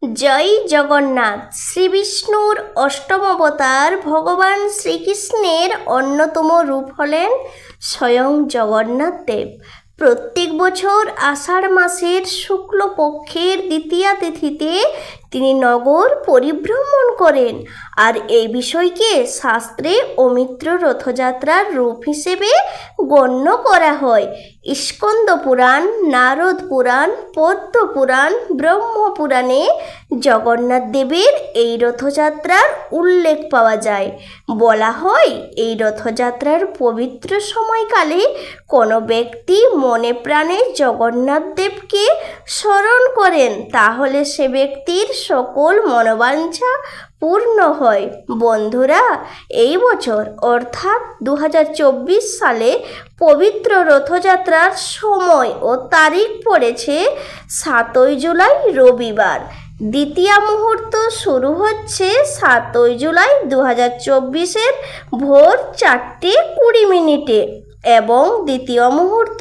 জয় জগন্নাথ। শ্রী বিষ্ণুর অষ্টম অবতার ভগবান শ্রীকৃষ্ণের অন্যতম রূপ হলেন স্বয়ং জগন্নাথ দেব। প্রত্যেক বছর আষাঢ় মাসের শুক্লপক্ষের দ্বিতীয়া তিথিতে তিনি নগর পরিভ্রমণ করেন, আর এই বিষয়কে শাস্ত্রে অমিত্র রথযাত্রার রূপ হিসেবে গণ্য করা হয়। স্কন্দ পুরাণ, নারদ পুরাণ, পদ্ম পুরাণ, ব্রহ্মপুরাণে জগন্নাথ দেবের এই রথযাত্রার উল্লেখ পাওয়া যায়। বলা হয়, এই রথযাত্রার পবিত্র সময়কালে কোনো ব্যক্তি মনে প্রাণে জগন্নাথ দেবকে স্মরণ করেন, তাহলে সে ব্যক্তির সকল মনোবাঞ্ছা পূর্ণ হয়। বন্ধুরা, এই বছর অর্থাৎ 2024 সালে পবিত্র রথযাত্রার সময় ও তারিখ পড়েছে 7ই জুলাই রবিবার। দ্বিতীয় মুহূর্ত শুরু হচ্ছে 7ই জুলাই 2024 ভোর 4:20 এবং দ্বিতীয় মুহূর্ত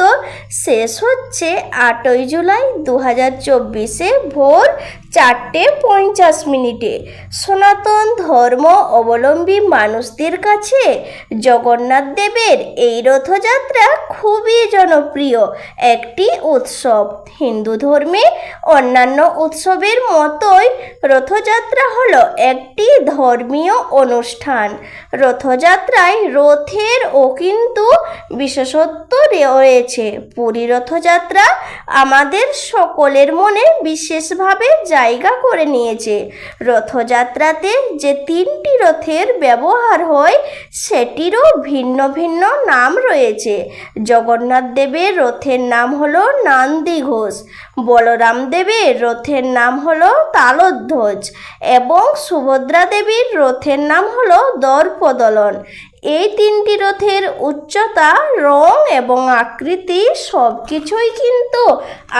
শেষ হচ্ছে 8ই জুলাই 2024 ভোর 4:50। সনাতন ধর্ম অবলম্বী মানুষদের কাছে জগন্নাথ দেবের এই রথযাত্রা খুবই জনপ্রিয় একটি উৎসব। হিন্দু ধর্মে অন্যান্য উৎসবের মতোই রথযাত্রা হলো একটি ধর্মীয় অনুষ্ঠান। রথযাত্রায় রথের ও কিন্তু বিশেষত্ব রয়েছে। পুরী রথযাত্রা আমাদের সকলের মনে বিশেষভাবে জায়গা করে নিয়েছে। রথযাত্রাতে যে 3টি রথের ব্যবহার হয় সেটিরও ভিন্ন ভিন্ন নাম রয়েছে। জগন্নাথ দেবের রথের নাম হলো নন্দিঘোষ, বলরাম দেবের রথের নাম হলো তালধ্বজ এবং সুভদ্রা দেবীর রথের নাম হলো দর্পদলন। এই 3টি রথের উচ্চতা, রং এবং আকৃতি সব কিছুই কিন্তু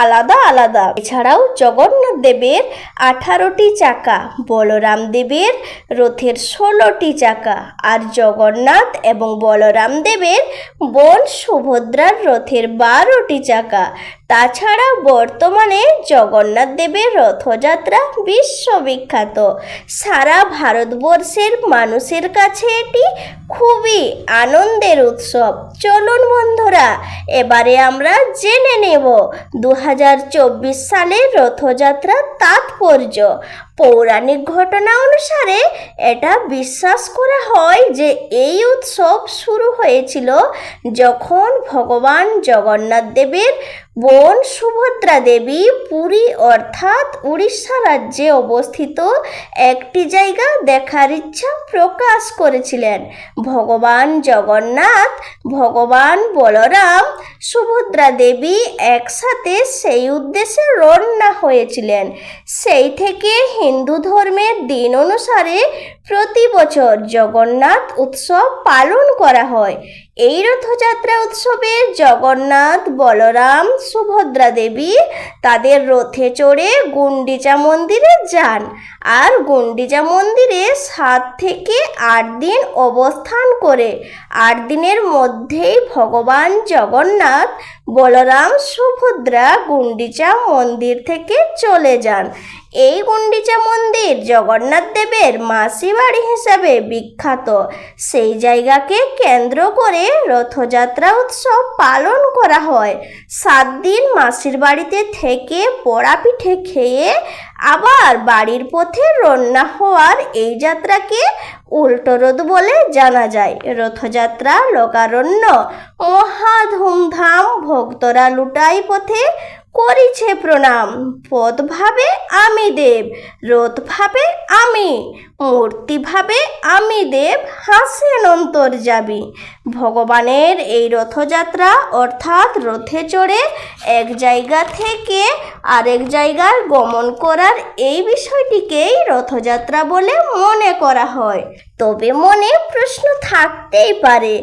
আলাদা আলাদা। এছাড়াও জগন্নাথ দেবের 18টি চাকা, বলরাম দেবের রথের 16টি চাকা, আর জগন্নাথ এবং বলরাম দেবের বোন সুভদ্রার রথের 12টি চাকা। তাছাড়া বর্তমানে জগন্নাথ দেবের রথযাত্রা বিশ্ববিখ্যাত। সারা ভারতবর্ষের মানুষের কাছে এটি খুবই আনন্দের উৎসব। চলুন বন্ধুরা, এবারে আমরা জেনে নেব 2024 সালের রথযাত্রার তাৎপর্য। পৌরাণিক ঘটনা অনুসারে এটা বিশ্বাস করা হয় যে এই উৎসব শুরু হয়েছিল যখন ভগবান জগন্নাথ দেবের বোন সুভদ্রা দেবী পুরী অর্থাৎ উড়িষ্যা রাজ্যে অবস্থিত একটি জায়গা দেখার ইচ্ছা প্রকাশ করেছিলেন। ভগবান জগন্নাথ, ভগবান বলরাম, সুভদ্রা দেবী একসাথে সেই উদ্দেশ্যে রওনা হয়েছিলেন। সেই থেকে হিন্দু ধর্মের দিন অনুসারে প্রতি বছর জগন্নাথ উৎসব পালন করা হয়। এই রথযাত্রা উৎসবে জগন্নাথ, বলরাম, সুভদ্রা দেবী তাদের রথে চড়ে গুন্ডিচা মন্দিরে যান, আর গুন্ডিচা মন্দিরে 7 থেকে 8 দিন অবস্থান করে 8 দিনের মধ্যেই ভগবান জগন্নাথ, বলরাম, সুভদ্রা গুন্ডিচা মন্দির থেকে চলে যান। এই গুন্ডিচা মন্দির জগন্নাথ দেবের মাসি বাড়ি হিসাবে বিখ্যাত। সেই জায়গাকে কেন্দ্র করে রথযাত্রা উৎসব পালন করা হয়। 7 দিন মাসির বাড়িতে থেকে পোড়া পিঠে খেয়ে আবার বাড়ির পথে রওনা হওয়ার এই যাত্রাকে উল্টো রথ বলে জানা যায়। রথযাত্রা লোকারণ্য মহা ধুমধাম, ভক্তরা লুটাই পথে করিছে প্রণাম। পদ ভাবে আমি দেব, রথ ভাবে আমি, মূর্তি ভাবে আমি দেব, হাসেন অন্তর্যামী। ভগবানের এই রথযাত্রা অর্থাৎ রথে চড়ে এক জায়গা থেকে আরেক জায়গায় গমন করার এই বিষয়টিকেই রথযাত্রা বলে মনে করা হয়। তবে মনে প্রশ্ন থাকতেই পারে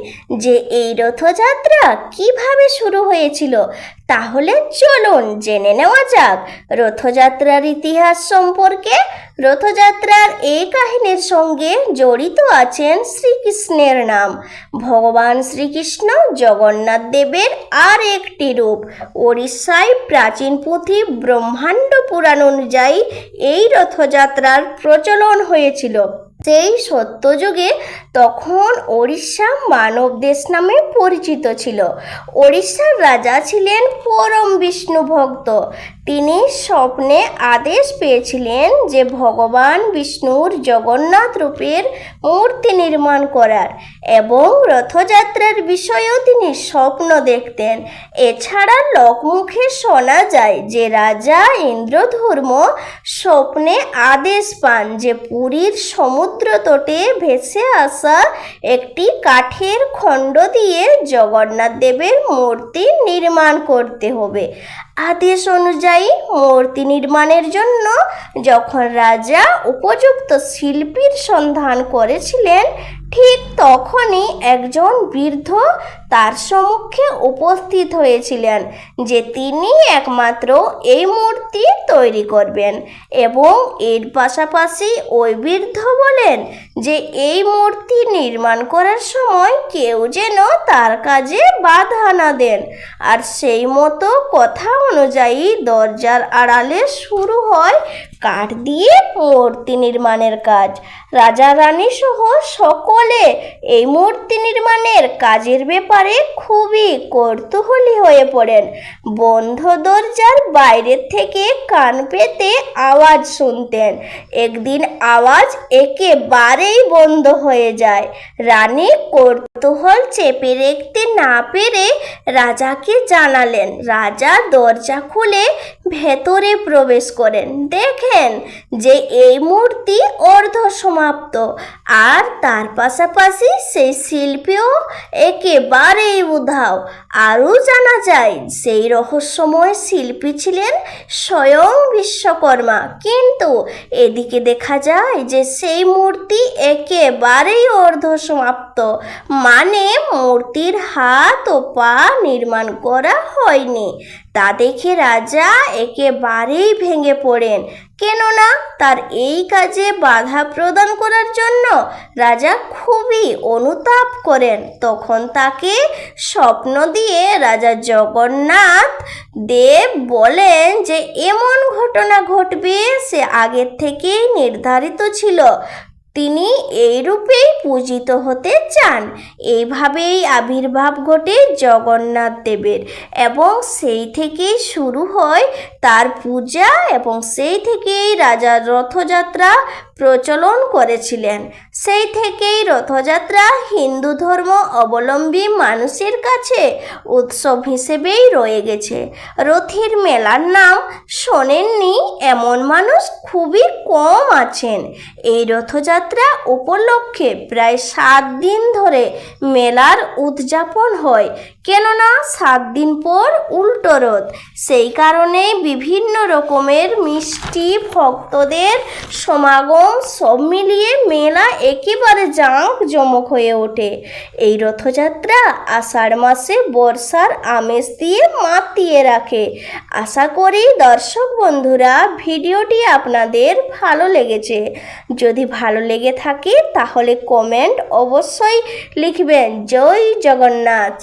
যে এই রথযাত্রা কিভাবে শুরু হয়েছিল। তাহলে চলুন জেনে নেওয়া যাক রথযাত্রার ইতিহাস সম্পর্কে। রথযাত্রার এই কাহিনীর সঙ্গে জড়িত আছেন শ্রীকৃষ্ণের নাম। ভগবান শ্রীকৃষ্ণ জগন্নাথ দেবের আর একটি রূপ। ওড়িশায় প্রাচীন পুঁথি ব্রহ্মাণ্ড পুরাণ অনুযায়ী এই রথযাত্রার প্রচলন হয়েছিল সেই সত্যযুগে। তখন ওড়িশা মানব দেশ নামে পরিচিত ছিল। ওড়িশার রাজা ছিলেন পরম বিষ্ণু ভক্ত। তিনি স্বপ্নে আদেশ পেয়েছিলেন যে ভগবান বিষ্ণুর জগন্নাথ রূপের মূর্তি নির্মাণ করার এবং রথযাত্রার বিষয়েও তিনি স্বপ্ন দেখতেন। এছাড়া লোকমুখে শোনা যায় যে রাজা ইন্দ্রধর্ম স্বপ্নে আদেশ পান যে পুরীর সমুদ্র তটে ভেসে আসা একটি কাঠের খণ্ড দিয়ে জগন্নাথ দেবের মূর্তি নির্মাণ করতে হবে। আদেশ অনুযায়ী মূর্তি নির্মাণের জন্য যখন রাজা উপযুক্ত শিল্পীর সন্ধান করেছিলেন, ঠিক তখনই একজন বৃদ্ধ তার সম্মুখে উপস্থিত হয়েছিলেন যে তিনি একমাত্র এই মূর্তি তৈরি করবেন। এবং এর পাশাপাশি ওই বৃদ্ধ বলেন যে এই মূর্তি নির্মাণ করার সময় কেউ যেন তার কাজে বাধা না দেন। আর সেই মতো কথা অনুযায়ী দরজার আড়ালে শুরু হয় কাঠ দিয়ে মূর্তি নির্মাণের কাজ। রাজা রানী সহ সকলে এই মূর্তি নির্মাণের কাজের ব্যাপারে খুবই কৌতূহলী হয়ে পড়েন। বন্ধ দরজার বাইরের থেকে কান পেতে আওয়াজ শুনতেন। একদিন আওয়াজ একেবারেই বন্ধ হয়ে যায়। রানী কৌতূহল চেপে রাখতে না পেরে রাজাকে জানালেন। রাজা দরজা খুলে ভেতরে প্রবেশ করেন। দেখেন যে এই মূর্তি অর্ধ সমাপ্ত, আর তার পাশাপাশি সেই শিল্পীও একেবারেই উধাও। আরও জানা যায় সেই রহস্যময় শিল্পী ছিলেন স্বয়ং বিশ্বকর্মা। কিন্তু এদিকে দেখা যায় যে সেই মূর্তি একেবারেই অর্ধ সমাপ্ত, মানে মূর্তির হাত ও পা নির্মাণ করা হয়নি। তা দেখে রাজা একেবারেই ভেঙে পড়েন, কেননা তার এই কাজে বাধা প্রদান করার জন্য রাজা খুবই অনুতাপ করেন। তখন তাকে স্বপ্ন দিয়ে রাজা জগন্নাথ দেব বলেন যে এমন ঘটনা ঘটবে সে আগের থেকেই নির্ধারিত ছিল। তিনি এই রূপেই পূজিত হতে চান। এইভাবেই আবির্ভাব ঘটে জগন্নাথ দেবের এবং সেই থেকেই শুরু হয় তার পূজা এবং সেই থেকেই রাজা রথযাত্রা প্রচলন করেছিলেন। সেই থেকেই রথযাত্রা হিন্দু ধর্ম অবলম্বী মানুষের কাছে উৎসব হিসেবেই রয়ে গেছে। রথের মেলার নাম শোনেননি এমন মানুষ খুবই কম আছেন। এই রথযাত্রা উপলক্ষে প্রায় 7 দিন ধরে মেলার উদযাপন হয়, কেননা 7 দিন পর উল্টো রথ। সেই কারণে বিভিন্ন রকমের মিষ্টি, ভক্তদের সমাগম সব মিলিয়ে মেলা একেবারে জাঁকজমক হয়ে ওঠে। এই রথযাত্রা আষাঢ় মাসে বর্ষার আমেজ দিয়ে মাতিয়ে রাখে। আশা করি দর্শক বন্ধুরা ভিডিওটি আপনাদের ভালো লেগেছে। যদি ভালো লেগে থাকে তাহলে কমেন্ট অবশ্যই লিখবেন। জয় জগন্নাথ।